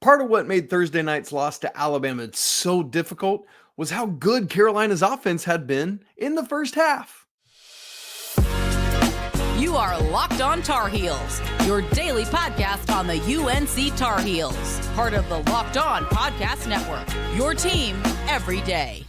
Part of what made Thursday night's loss to Alabama so difficult was how good Carolina's offense had been in the first half. You are Locked On Tar Heels, your daily podcast on the UNC Tar Heels, part of the Locked On Podcast Network, your team every day.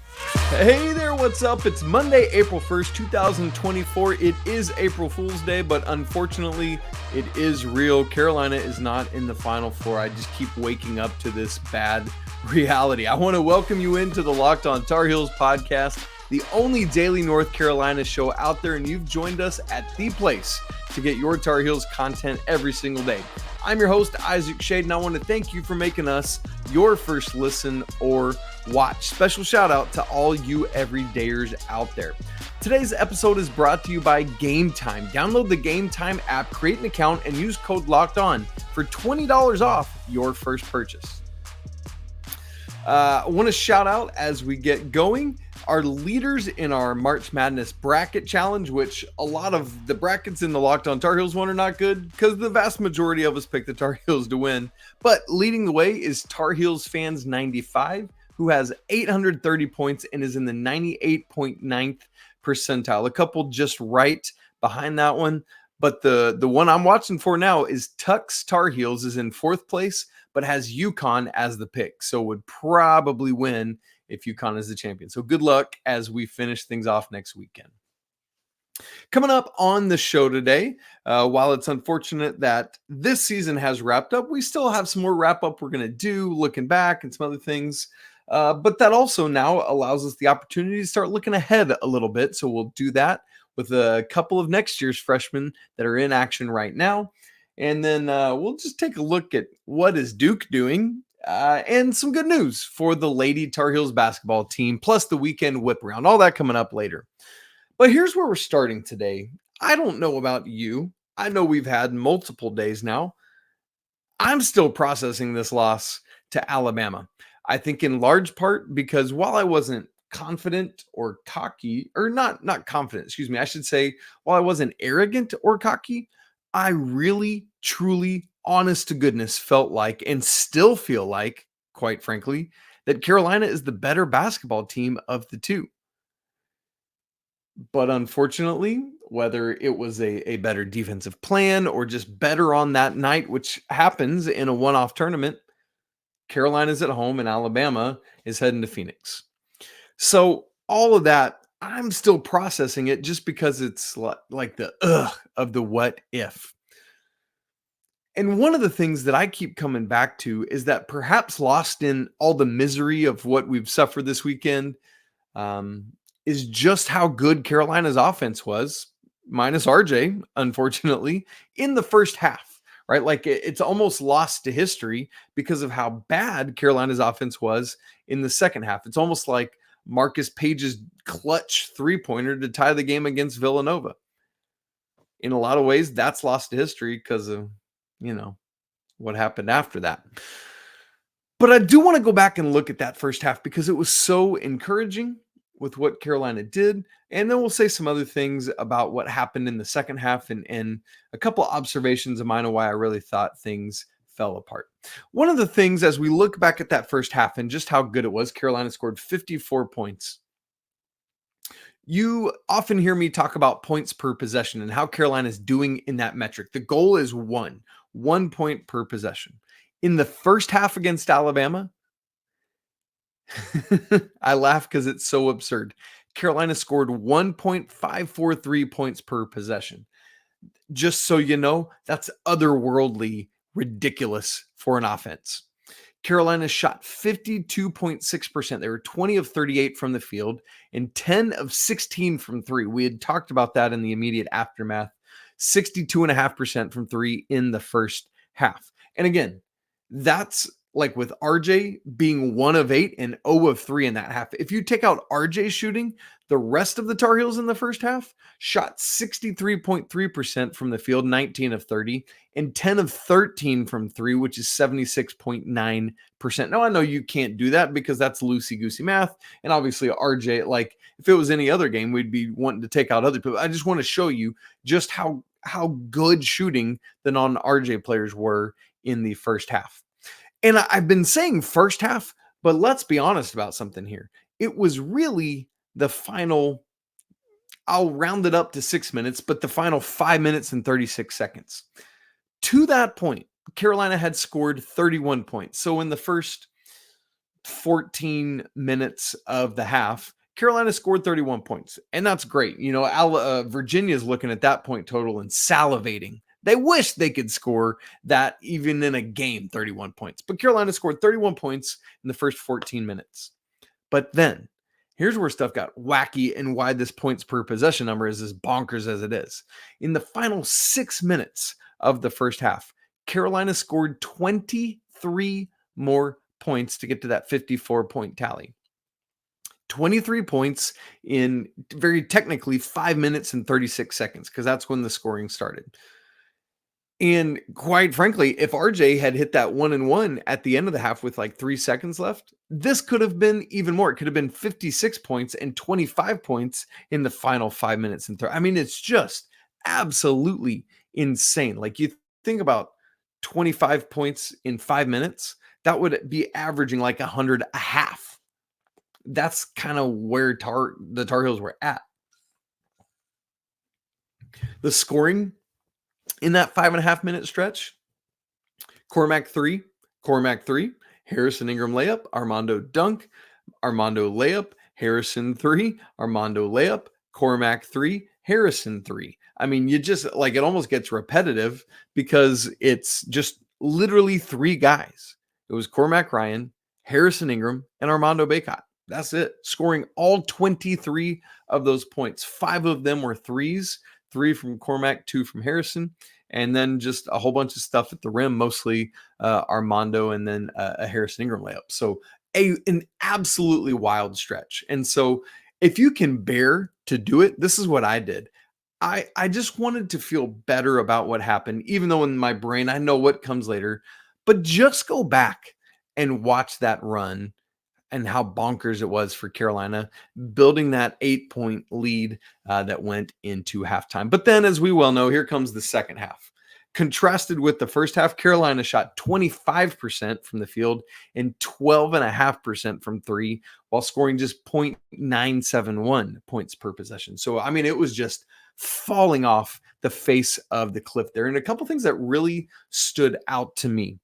Hey there, what's up? It's Monday, April 1st, 2024. It is April Fool's Day, but unfortunately, it is real. Carolina is not in the Final Four. I just keep waking up to this bad reality. I want to welcome you into the Locked On Tar Heels podcast, the only daily North Carolina show out there, and you've joined us at the place to get your Tar Heels content every single day. I'm your host, Isaac Shade, and I want to thank you for making us your first listen or watch. Special shout out to all you everydayers out there. Today's episode is brought to you by Game Time. Download the Game Time app, create an account, and use code LOCKEDON for $20 off your first purchase. I want to shout out as we get going our leaders in our March Madness bracket challenge, which a lot of the brackets in the Locked On Tar Heels one are not good because the vast majority of us picked the Tar Heels to win. But leading the way is Tar Heels Fans 95, who has 830 points and is in the 98.9th percentile. A couple just right behind that one. But the one I'm watching for now is Tux Tar Heels is in fourth place, but has UConn as the pick. So would probably win if UConn is the champion. So good luck as we finish things off next weekend. Coming up on the show today, while it's unfortunate that this season has wrapped up, we still have some more wrap up we're going to do, looking back and some other things. But that also now allows us the opportunity to start looking ahead a little bit. So we'll do that with a couple of next year's freshmen that are in action right now. And then we'll just take a look at what is Duke doing and some good news for the Lady Tar Heels basketball team, plus the weekend whip around, all that coming up later. But here's where we're starting today. I don't know about you. I know we've had multiple days now. I'm still processing this loss to Alabama. I think in large part because while I wasn't confident or cocky, or not confident, excuse me, I should say, while I wasn't arrogant or cocky, I really, truly, honest to goodness felt like, and still feel like, quite frankly, that Carolina is the better basketball team of the two. But unfortunately, whether it was a better defensive plan or just better on that night, which happens in a one-off tournament, Carolina's at home and Alabama is heading to Phoenix. So all of that, I'm still processing it just because it's like the of the what if. And one of the things that I keep coming back to is that perhaps lost in all the misery of what we've suffered this weekend is just how good Carolina's offense was, minus RJ, unfortunately, in the first half, right? Like it's almost lost to history because of how bad Carolina's offense was in the second half. It's almost like Marcus Page's clutch three-pointer to tie the game against Villanova. In a lot of ways, that's lost to history because of, what happened after that. But I do want to go back and look at that first half because it was so encouraging with what Carolina did. And then we'll say some other things about what happened in the second half and a couple of observations of mine on why I really thought things fell apart. One of the things as we look back at that first half and just how good it was, Carolina scored 54 points. You often hear me talk about points per possession and how Carolina is doing in that metric. The goal is 1 point per possession. In the first half against Alabama, I laugh because it's so absurd. Carolina scored 1.543 points per possession. Just so you know, that's otherworldly ridiculous for an offense. Carolina shot 52.6%. They were 20 of 38 from the field and 10 of 16 from three. We had talked about that in the immediate aftermath. 62.5% from three in the first half. And again, that's like with RJ being 1 of 8 and 0 of 3 in that half. If you take out RJ's shooting, the rest of the Tar Heels in the first half shot 63.3% from the field, 19 of 30, and 10 of 13 from three, which is 76.9%. Now, I know you can't do that because that's loosey-goosey math. And obviously, RJ, like if it was any other game, we'd be wanting to take out other people. I just want to show you just how good shooting the non-RJ players were in the first half. And I've been saying first half, but let's be honest about something here. It was really the final, I'll round it up to 6 minutes, but the final 5 minutes and 36 seconds. To that point, Carolina had scored 31 points. So in the first 14 minutes of the half, Carolina scored 31 points, and that's great. Virginia's looking at that point total and salivating. They wish they could score that even in a game, 31 points. But Carolina scored 31 points in the first 14 minutes. But then, here's where stuff got wacky and why this points per possession number is as bonkers as it is. In the final 6 minutes of the first half, Carolina scored 23 more points to get to that 54-point tally. 23 points in very technically 5 minutes and 36 seconds, because that's when the scoring started. And quite frankly, if RJ had hit that 1-1 at the end of the half with like 3 seconds left, this could have been even more. It could have been 56 points and 25 points in the final 5 minutes and 30. I mean, it's just absolutely insane. Like, you think about 25 points in 5 minutes, that would be averaging like 100 a half. That's kind of where the Tar Heels were at. The scoring in that 5.5 minute stretch: Cormac 3, Harrison Ingram layup, Armando dunk, Armando layup, Harrison 3, Armando layup, Cormac 3, Harrison 3. I mean, you just like, it almost gets repetitive because it's just literally 3 guys. It was Cormac Ryan, Harrison Ingram, and Armando Bacot. That's it. Scoring all 23 of those points. 5 of them were threes, 3 from Cormac, 2 from Harrison, and then just a whole bunch of stuff at the rim, mostly Armando, and then a Harrison Ingram layup. So an absolutely wild stretch. And so if you can bear to do it, this is what I did. I just wanted to feel better about what happened, even though in my brain I know what comes later, but just go back and watch that run and how bonkers it was for Carolina, building that 8-point lead that went into halftime. But then, as we well know, here comes the second half. Contrasted with the first half, Carolina shot 25% from the field and 12.5% from 3, while scoring just 0.971 points per possession. So, I mean, it was just falling off the face of the cliff there. And a couple things that really stood out to me.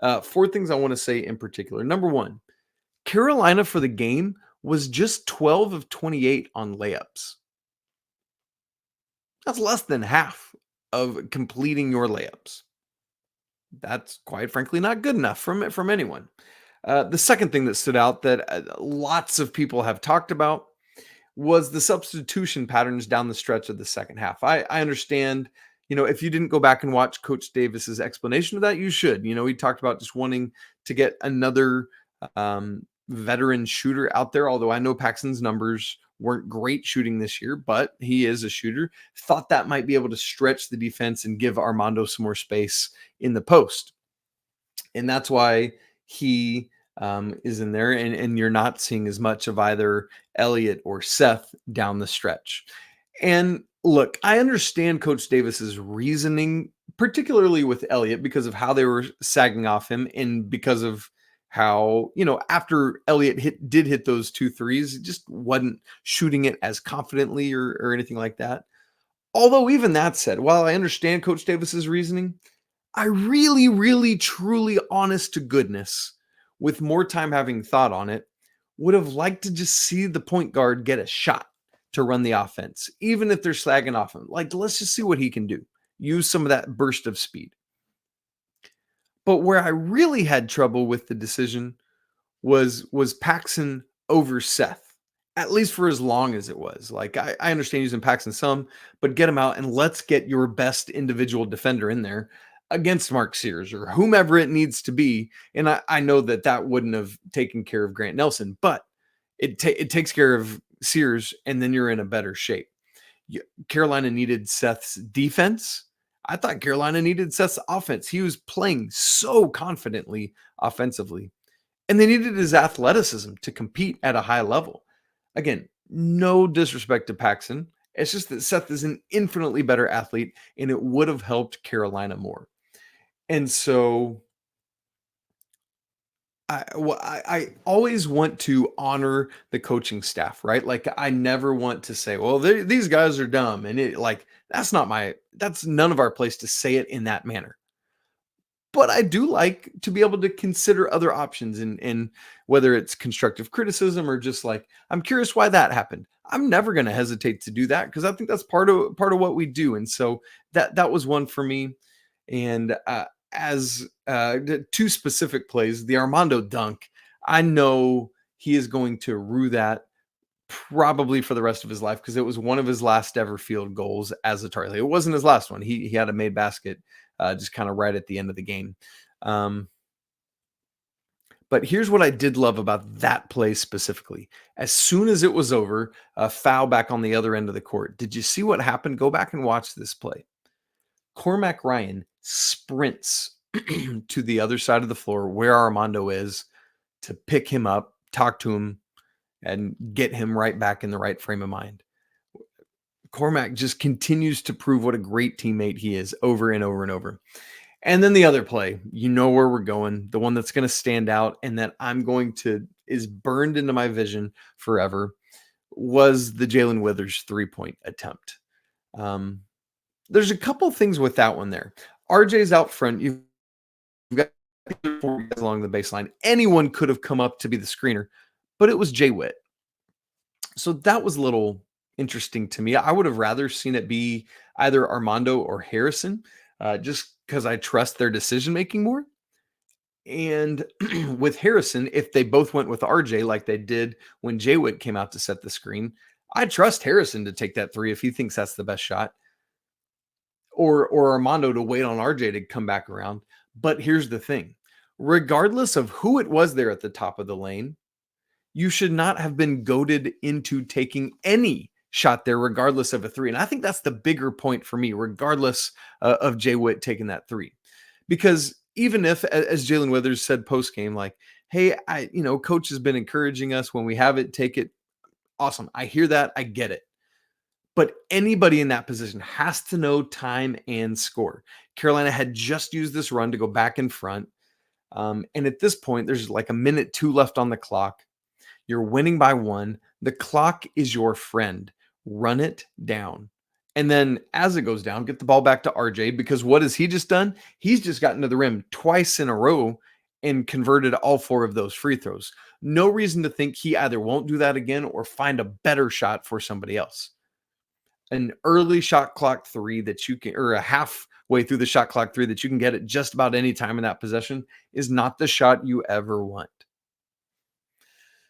4 things I want to say in particular. Number 1, Carolina for the game was just 12 of 28 on layups. That's less than half of completing your layups. That's quite frankly not good enough from anyone. The second thing that stood out that lots of people have talked about was the substitution patterns down the stretch of the second half. I understand, if you didn't go back and watch Coach Davis's explanation of that, you should. He talked about just wanting to get another veteran shooter out there, although I know Paxton's numbers weren't great shooting this year, but he is a shooter. Thought that might be able to stretch the defense and give Armando some more space in the post. And that's why he is in there, and you're not seeing as much of either Elliot or Seth down the stretch. And look, I understand Coach Davis's reasoning, particularly with Elliot, because of how they were sagging off him and because of how, after Elliot did hit those 2 threes, he just wasn't shooting it as confidently or anything like that. Although even that said, while I understand Coach Davis's reasoning, I really, really, truly, honest to goodness, with more time having thought on it, would have liked to just see the point guard get a shot to run the offense, even if they're slagging off him. Like, let's just see what he can do. Use some of that burst of speed. But where I really had trouble with the decision was Paxson over Seth, at least for as long as it was. Like, I understand using Paxson some, but get him out and let's get your best individual defender in there against Mark Sears or whomever it needs to be. And I know that wouldn't have taken care of Grant Nelson, but it takes care of Sears, and then you're in a better shape. Carolina needed Seth's defense. I thought Carolina needed Seth's offense. He was playing so confidently offensively. And they needed his athleticism to compete at a high level. Again, no disrespect to Paxson. It's just that Seth is an infinitely better athlete, and it would have helped Carolina more. And so I always want to honor the coaching staff, right? Like I never want to say, well, these guys are dumb, and that's none of our place to say it in that manner. But I do like to be able to consider other options, and whether it's constructive criticism or just like I'm curious why that happened. I'm never going to hesitate to do that because I think that's part of what we do. And so that was one for me. And as two specific plays, the Armando dunk, I know he is going to rue that probably for the rest of his life because it was one of his last ever field goals as a Tar Heel. It wasn't his last one. He had a made basket just kind of right at the end of the game. Um, but here's what I did love about that play specifically. As soon as it was over, a foul back on the other end of the court. Did you see what happened? Go back and watch this play. Cormac Ryan sprints to the other side of the floor where Armando is to pick him up, talk to him, and get him right back in the right frame of mind. Cormac just continues to prove what a great teammate he is over and over and over. And then the other play, you know where we're going, the one that's going to stand out and that is burned into my vision forever, was the Jalen Withers 3-point attempt. There's a couple things with that one there. RJ's out front. You've got 4 guys along the baseline. Anyone could have come up to be the screener, but it was Jay Witt. So that was a little interesting to me. I would have rather seen it be either Armando or Harrison, just because I trust their decision making more. And with Harrison, if they both went with RJ like they did when Jay Witt came out to set the screen, I trust Harrison to take that 3 if he thinks that's the best shot. Or Armando to wait on RJ to come back around. But here's the thing. Regardless of who it was there at the top of the lane, you should not have been goaded into taking any shot there, regardless of a 3. And I think that's the bigger point for me, regardless of Jay Witt taking that 3. Because even if, as Jalen Withers said post-game, like, hey, coach has been encouraging us when we have it, take it. Awesome. I hear that. I get it. But anybody in that position has to know time and score. Carolina had just used this run to go back in front. And at this point, there's like a minute 2 left on the clock. You're winning by 1. The clock is your friend. Run it down. And then as it goes down, get the ball back to RJ, because what has he just done? He's just gotten to the rim twice in a row and converted all 4 of those free throws. No reason to think he either won't do that again or find a better shot for somebody else. An early shot clock 3 that you can, or a halfway through the shot clock 3 that you can get at just about any time in that possession, is not the shot you ever want.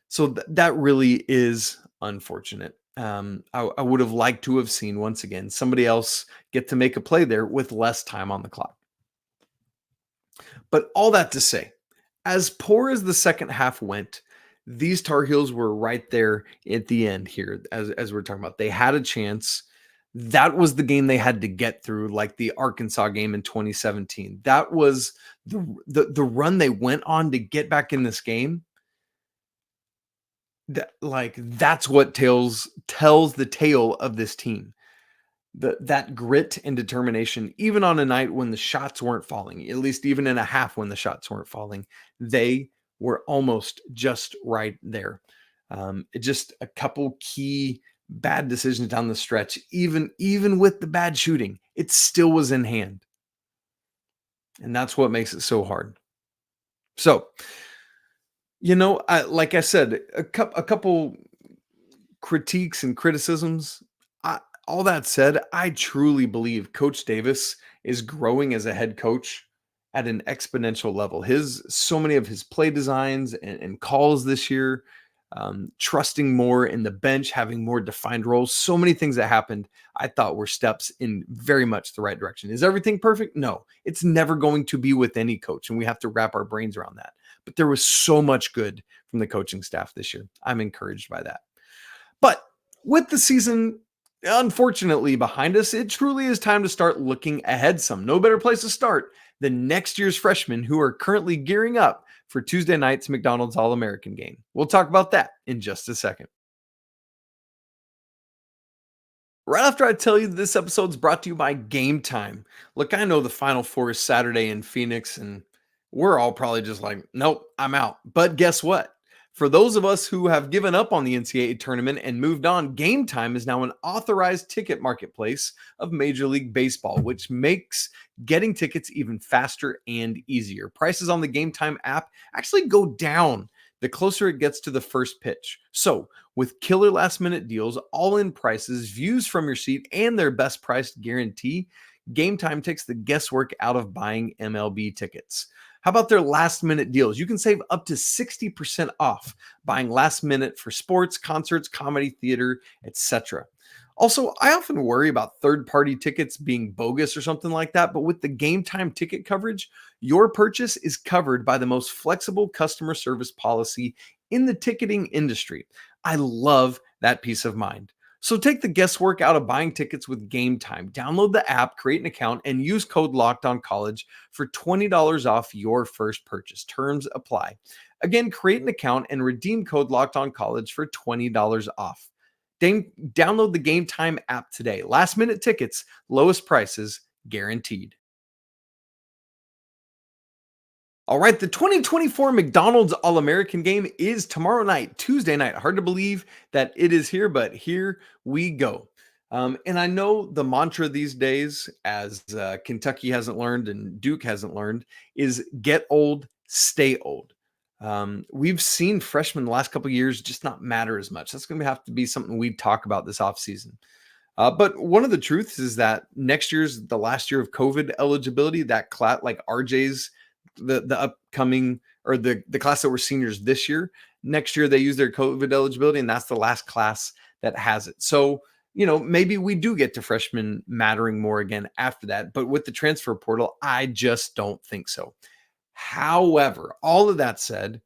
So that really is unfortunate. I would have liked to have seen, once again, somebody else get to make a play there with less time on the clock. But all that to say, as poor as the second half went, these Tar Heels were right there at the end here, as we're talking about. They had a chance. That was the game they had to get through, like the Arkansas game in 2017. That was the run they went on to get back in this game. That's what tells the tale of this team. That grit and determination, even on a night when the shots weren't falling, at least even in a half when the shots weren't falling, they were almost just right there. Just a couple key bad decisions down the stretch, even with the bad shooting, it still was in hand. And that's what makes it so hard. So, like I said, a couple critiques and criticisms. All that said, I truly believe Coach Davis is growing as a head coach at an exponential level. So many of his play designs and calls this year, trusting more in the bench, having more defined roles, so many things that happened, I thought were steps in very much the right direction. Is everything perfect? No, it's never going to be with any coach, and we have to wrap our brains around that. But there was so much good from the coaching staff this year. I'm encouraged by that. But with the season unfortunately behind us, it truly is time to start looking ahead some. No better place to start than next year's freshmen who are currently gearing up for Tuesday night's McDonald's All-American game. We'll talk about that in just a second. Right after I tell you this episode is brought to you by Game Time. Look, I know the Final Four is Saturday in Phoenix, and we're all probably just like, nope, I'm out. But guess what? For those of us who have given up on the NCAA tournament and moved on, Game Time is now an authorized ticket marketplace of Major League Baseball, which makes getting tickets even faster and easier. Prices on the Game Time app actually go down the closer it gets to the first pitch. So, with killer last minute deals, all in prices, views from your seat, and their best price guarantee, Game Time takes the guesswork out of buying MLB tickets. How about their last minute deals? You can save up to 60% off buying last minute for sports, concerts, comedy, theater, etc. Also, I often worry about third-party tickets being bogus or something like that, but with the Game Time ticket coverage, your purchase is covered by the most flexible customer service policy in the ticketing industry. I love that peace of mind. So take the guesswork out of buying tickets with Game Time. Download the app, create an account, and use code LOCKEDONCollege for $20 off your first purchase. Terms apply. Again, create an account and redeem code LOCKEDONCollege for $20 off. Download the Game Time app today. Last minute tickets, lowest prices guaranteed. All right, the 2024 McDonald's All-American game is tomorrow night, Tuesday night. Hard to believe that it is here, but here we go. And I know the mantra these days, as Kentucky hasn't learned and Duke hasn't learned, is get old, stay old. We've seen freshmen the last couple of years just not matter as much. That's going to have to be something we talk about this offseason. But one of the truths is that next year's the last year of COVID eligibility. That class, like RJ's, the upcoming or the class that were seniors this year, next year they use their COVID eligibility, and that's the last class that has it. So, maybe we do get to freshmen mattering more again after that. But with the transfer portal, I just don't think so. However, all of that said,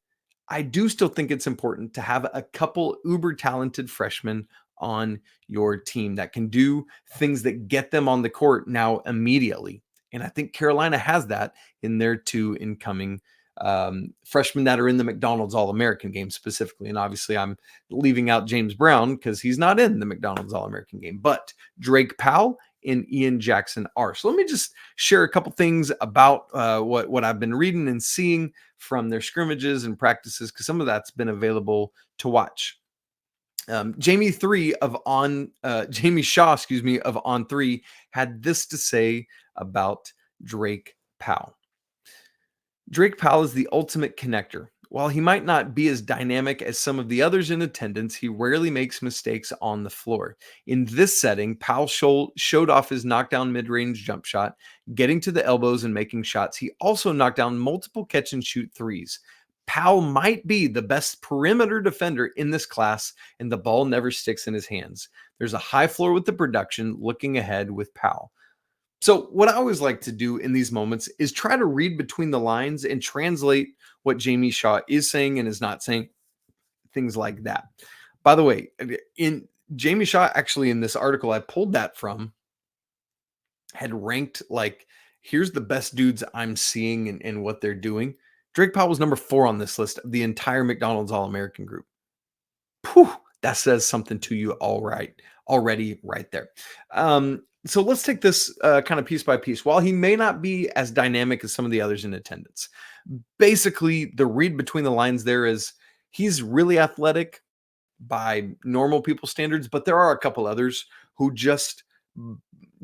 I do still think it's important to have a couple uber talented freshmen on your team that can do things that get them on the court now immediately. And I think Carolina has that in their two incoming freshmen that are in the McDonald's All-American game specifically. And obviously I'm leaving out James Brown because he's not in the McDonald's All-American game, but Drake Powell and Ian Jackson are. So let me just share a couple things about what I've been reading and seeing from their scrimmages and practices, because some of that's been available to watch. Jamie Shaw, of On 3 had this to say about Drake Powell. Drake Powell is the ultimate connector. While he might not be as dynamic as some of the others in attendance, he rarely makes mistakes on the floor. In this setting, Powell showed off his knockdown mid-range jump shot, getting to the elbows and making shots. He also knocked down multiple catch-and-shoot threes. Powell might be the best perimeter defender in this class, and the ball never sticks in his hands. There's a high floor with the production, looking ahead with Powell. So what I always like to do in these moments is try to read between the lines and translate what Jamie Shaw is saying and is not saying, things like that. By the way, in Jamie Shaw, actually in this article I pulled that from, had ranked like, here's the best dudes I'm seeing and what they're doing. Drake Powell was number 4 on this list of the entire McDonald's All-American group. Whew, that says something to you already right there. So let's take this kind of piece by piece. While he may not be as dynamic as some of the others in attendance, basically the read between the lines there is he's really athletic by normal people standards, but there are a couple others who just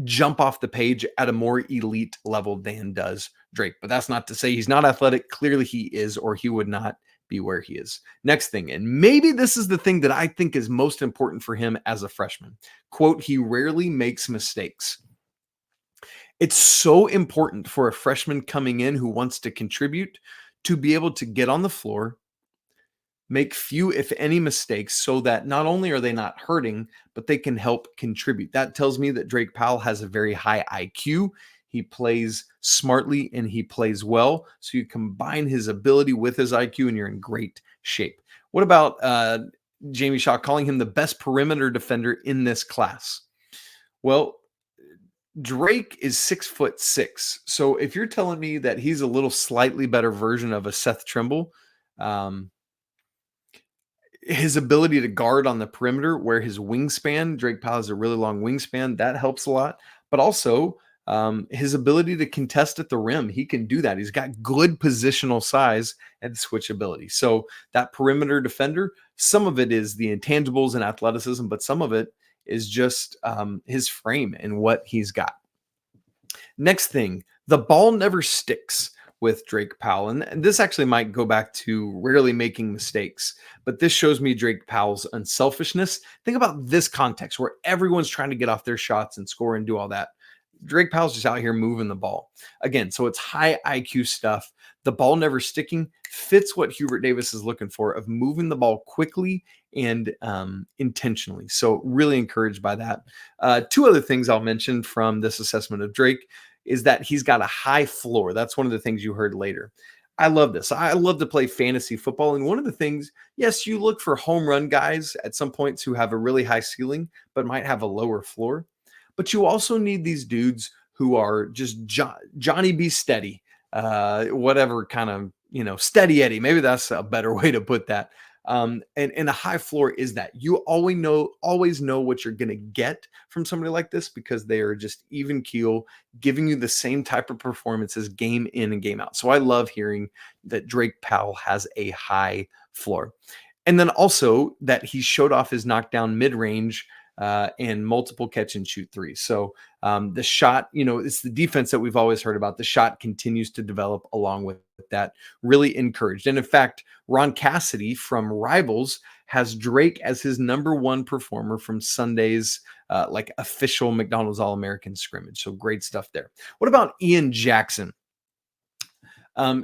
jump off the page at a more elite level than does Drake. But that's not to say he's not athletic. Clearly he is, or he would not be where he is. Next thing, and maybe this is the thing that I think is most important for him as a freshman. Quote, he rarely makes mistakes. It's so important for a freshman coming in who wants to contribute to be able to get on the floor, make few, if any, mistakes so that not only are they not hurting, but they can help contribute. That tells me that Drake Powell has a very high IQ. He plays smartly and he plays well. So you combine his ability with his IQ and you're in great shape. What about Jamie Shaw calling him the best perimeter defender in this class? Well, Drake is 6'6". So if you're telling me that he's a little slightly better version of a Seth Trimble, his ability to guard on the perimeter, where his wingspan, Drake Powell has a really long wingspan, that helps a lot. But also, His ability to contest at the rim, he can do that. He's got good positional size and switchability. So that perimeter defender, some of it is the intangibles and athleticism, but some of it is just his frame and what he's got. Next thing, the ball never sticks with Drake Powell. And this actually might go back to rarely making mistakes, but this shows me Drake Powell's unselfishness. Think about this context where everyone's trying to get off their shots and score and do all that. Drake Powell's just out here moving the ball. Again, so it's high IQ stuff. The ball never sticking fits what Hubert Davis is looking for, of moving the ball quickly and intentionally. So really encouraged by that. Two other things I'll mention from this assessment of Drake is that he's got a high floor. That's one of the things you heard later. I love this. I love to play fantasy football. And one of the things, yes, you look for home run guys at some points who have a really high ceiling, but might have a lower floor. But you also need these dudes who are just Johnny be steady, whatever kind of, steady Eddie. Maybe that's a better way to put that. And a high floor is that you always know what you're going to get from somebody like this, because they are just even keel, giving you the same type of performances game in and game out. So I love hearing that Drake Powell has a high floor. And then also that he showed off his knockdown mid-range and multiple catch and shoot threes. So the shot, it's the defense that we've always heard about. The shot continues to develop along with that. Really encouraged. And in fact, Ron Cassidy from Rivals has Drake as his number one performer from Sunday's official McDonald's All-American scrimmage. So great stuff there. What about Ian Jackson?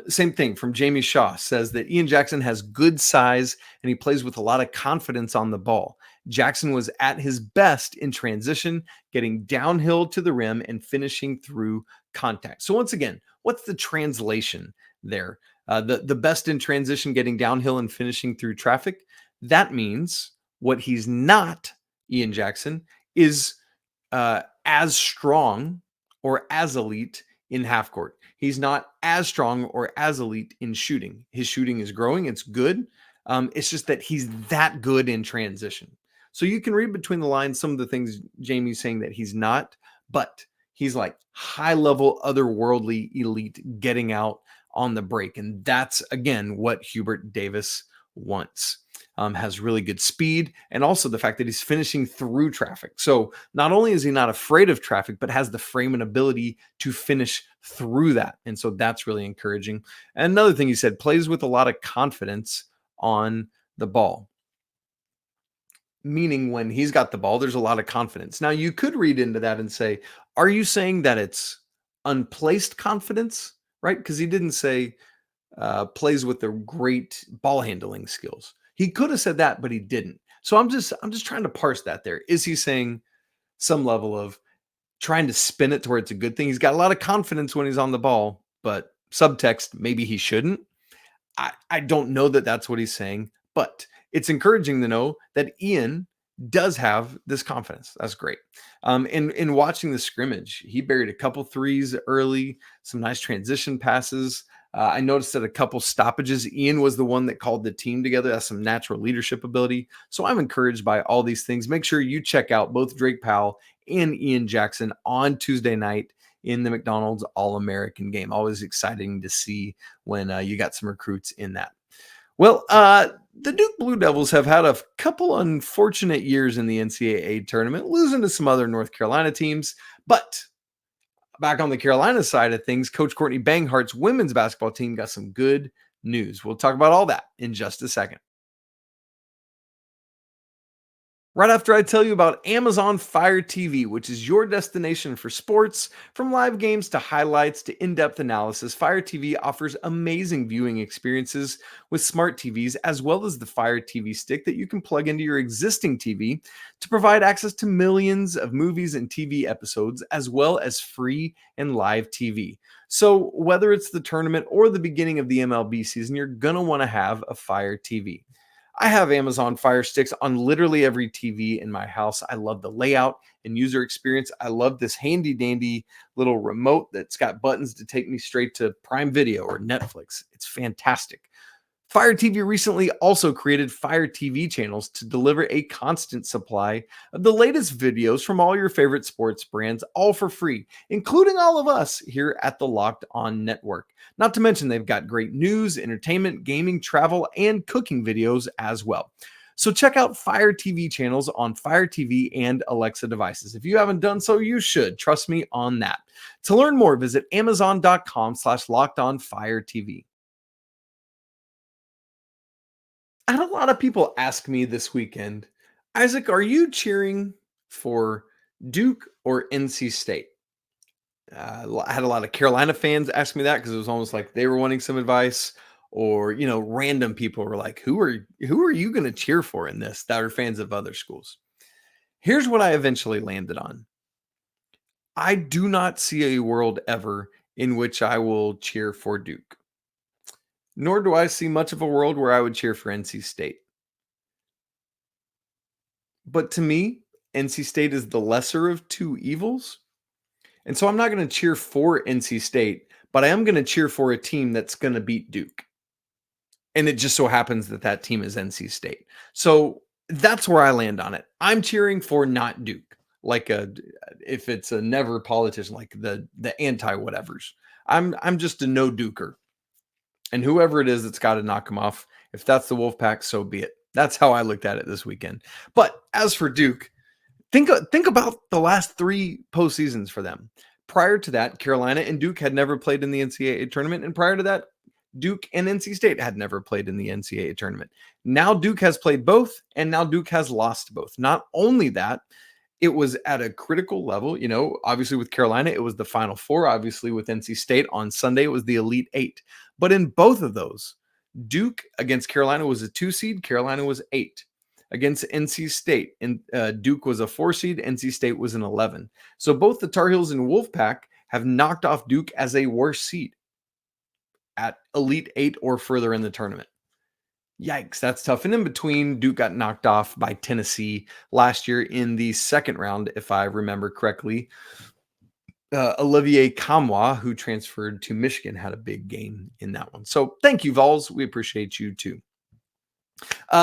Same thing from Jamie Shaw, says that Ian Jackson has good size and he plays with a lot of confidence on the ball. Jackson was at his best in transition, getting downhill to the rim and finishing through contact. So once again, what's the translation there? The best in transition, getting downhill and finishing through traffic. That means what he's not, Ian Jackson, is as strong or as elite in half court. He's not as strong or as elite in shooting. His shooting is growing. It's good. It's just that he's that good in transition. So you can read between the lines some of the things Jamie's saying that he's not, but he's like high level, otherworldly elite, getting out on the break. And that's, again, what Hubert Davis wants. Has really good speed, and also the fact that he's finishing through traffic. So not only is he not afraid of traffic, but has the frame and ability to finish through that. And so that's really encouraging. And another thing he said, plays with a lot of confidence on the ball. Meaning when he's got the ball, there's a lot of confidence. Now you could read into that and say, are you saying that it's unplaced confidence, right? Because he didn't say plays with the great ball handling skills. He could have said that, but he didn't. So I'm just trying to parse that there. Is he saying some level of trying to spin it to where it's a good thing? He's got a lot of confidence when he's on the ball, but subtext, maybe he shouldn't. I don't know that that's what he's saying, but it's encouraging to know that Ian does have this confidence. That's great. In watching the scrimmage, he buried a couple threes early, some nice transition passes. I noticed that a couple stoppages, Ian was the one that called the team together. That's some natural leadership ability. So I'm encouraged by all these things. Make sure you check out both Drake Powell and Ian Jackson on Tuesday night in the McDonald's All-American game. Always exciting to see when you got some recruits in that. Well, the Duke Blue Devils have had a couple unfortunate years in the NCAA tournament, losing to some other North Carolina teams, but back on the Carolina side of things, Coach Courtney Banghart's women's basketball team got some good news. We'll talk about all that in just a second. Right after I tell you about Amazon Fire TV, which is your destination for sports, from live games to highlights to in-depth analysis, Fire TV offers amazing viewing experiences with smart TVs, as well as the Fire TV stick that you can plug into your existing TV to provide access to millions of movies and TV episodes, as well as free and live TV. So whether it's the tournament or the beginning of the MLB season, you're going to want to have a Fire TV. I have Amazon Fire Sticks on literally every TV in my house. I love the layout and user experience. I love this handy dandy little remote that's got buttons to take me straight to Prime Video or Netflix. It's fantastic. Fire TV recently also created Fire TV channels to deliver a constant supply of the latest videos from all your favorite sports brands, all for free, including all of us here at the Locked On Network. Not to mention, they've got great news, entertainment, gaming, travel, and cooking videos as well. So check out Fire TV channels on Fire TV and Alexa devices. If you haven't done so, you should. Trust me on that. To learn more, visit amazon.com/lockedonfiretv. I had a lot of people ask me this weekend, Isaac, are you cheering for Duke or NC State? I had a lot of Carolina fans ask me that because it was almost like they were wanting some advice, or random people were like, "Who are you going to cheer for in this?" That are fans of other schools. Here's what I eventually landed on: I do not see a world ever in which I will cheer for Duke, nor do I see much of a world where I would cheer for NC State. But to me, NC State is the lesser of two evils. And so I'm not going to cheer for NC State, but I am going to cheer for a team that's going to beat Duke. And it just so happens that that team is NC State. So that's where I land on it. I'm cheering for not Duke, if it's a never politician, like the anti-whatevers. I'm just a no Duker. And whoever it is that's got to knock him off, if that's the Wolfpack, so be it. That's how I looked at it this weekend. But as for Duke, think about the last three postseasons for them. Prior to that, Carolina and Duke had never played in the NCAA tournament. And prior to that, Duke and NC State had never played in the NCAA tournament. Now Duke has played both, and now Duke has lost both. Not only that, it was at a critical level. Obviously with Carolina, it was the Final Four. Obviously with NC State on Sunday, it was the Elite Eight. But in both of those, Duke against Carolina was a 2 seed. Carolina was 8. Against NC State, and Duke was a 4 seed. NC State was an 11. So both the Tar Heels and Wolfpack have knocked off Duke as a worse seed at Elite 8 or further in the tournament. Yikes, that's tough. And in between, Duke got knocked off by Tennessee last year in the second round, if I remember correctly. Olivier Kamwa, who transferred to Michigan, had a big game in that one. So thank you, Vols. We appreciate you too.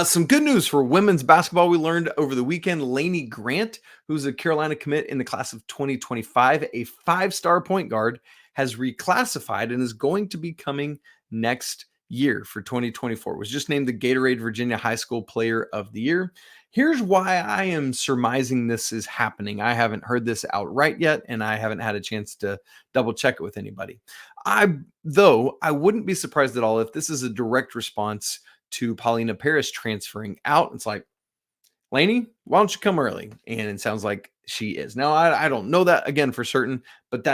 Some good news for women's basketball we learned over the weekend. Lainey Grant, who's a Carolina commit in the class of 2025, a 5-star point guard, has reclassified and is going to be coming next year for 2024. Was just named the Gatorade Virginia High School Player of the Year. Here's why I am surmising this is happening. I haven't heard this outright yet, and I haven't had a chance to double check it with anybody. I wouldn't be surprised at all if this is a direct response to Paulina Paris transferring out. It's like, Lainey, why don't you come early? And it sounds like she is. Now, I don't know that again for certain, but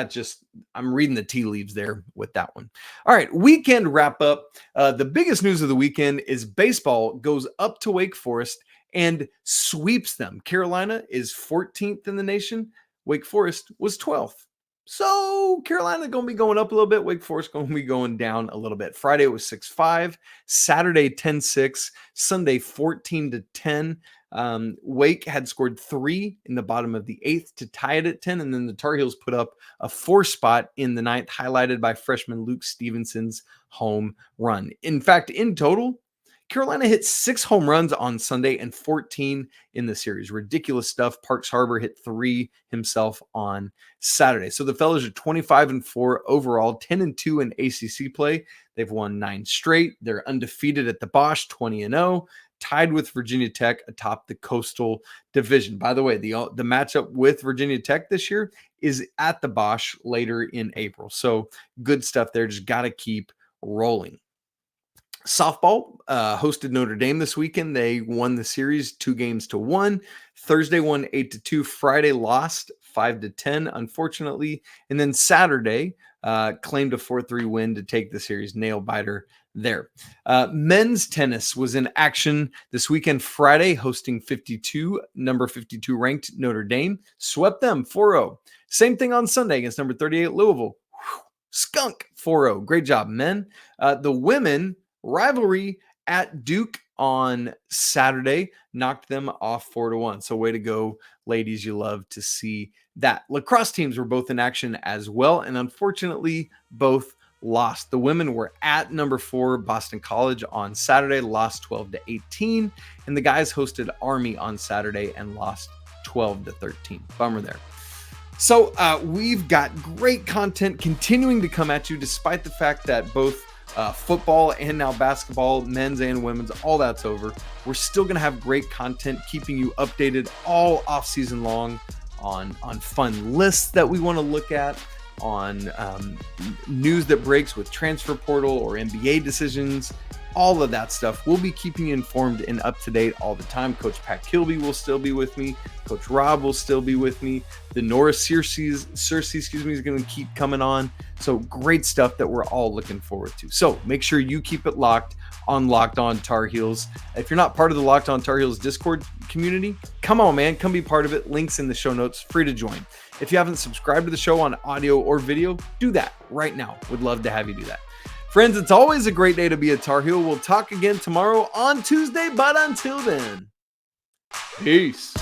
I'm reading the tea leaves there with that one. All right, weekend wrap up. The biggest news of the weekend is baseball goes up to Wake Forest and sweeps them. Carolina is 14th in the nation. Wake Forest was 12th. So Carolina going to be going up a little bit. Wake Forest going to be going down a little bit. Friday it was 6-5. Saturday 10-6. Sunday 14-10. Wake had scored 3 in the bottom of the 8th to tie it at 10. And then the Tar Heels put up a 4 spot in the 9th, highlighted by freshman Luke Stevenson's home run. In fact, in total, Carolina hit 6 home runs on Sunday and 14 in the series. Ridiculous stuff. Parks Harbor hit 3 himself on Saturday. So the fellas are 25-4 overall, 10-2 in ACC play. They've won 9 straight. They're undefeated at the Bosch, 20-0, tied with Virginia Tech atop the Coastal Division. By the way, the matchup with Virginia Tech this year is at the Bosch later in April. So good stuff there. Just got to keep rolling. Softball hosted Notre Dame this weekend. They won the series 2-1. Thursday won 8-2. Friday lost 5-10, unfortunately. And then Saturday claimed a 4-3 win to take the series. Nail biter there. Men's tennis was in action this weekend. Friday hosting number 52 ranked Notre Dame. Swept them 4-0. Same thing on Sunday against number 38 Louisville. Skunk 4-0. Great job, men. The women Rivalry at Duke on Saturday knocked them off 4-1. So way to go, ladies. You love to see that. Lacrosse teams were both in action as well, and unfortunately both lost. The women were at number 4 Boston College on Saturday, lost 12-18, and the guys hosted Army on Saturday and lost 12-13. Bummer there. So we've got great content continuing to come at you, despite the fact that both football and now basketball, men's and women's, all that's over. We're still going to have great content keeping you updated all off season long on fun lists that we want to look at, on news that breaks with transfer portal or NBA decisions, all of that stuff. We'll be keeping you informed and up to date all the time. Coach Pat Kilby will still be with me. Coach Rob will still be with me. The Norris Cersei is going to keep coming on. So great stuff that we're all looking forward to. So make sure you keep it locked on Locked On Tar Heels. If you're not part of the Locked On Tar Heels Discord community, come on, man, come be part of it. Links in the show notes, free to join. If you haven't subscribed to the show on audio or video, do that right now. Would love to have you do that. Friends, it's always a great day to be a Tar Heel. We'll talk again tomorrow on Tuesday, but until then, peace.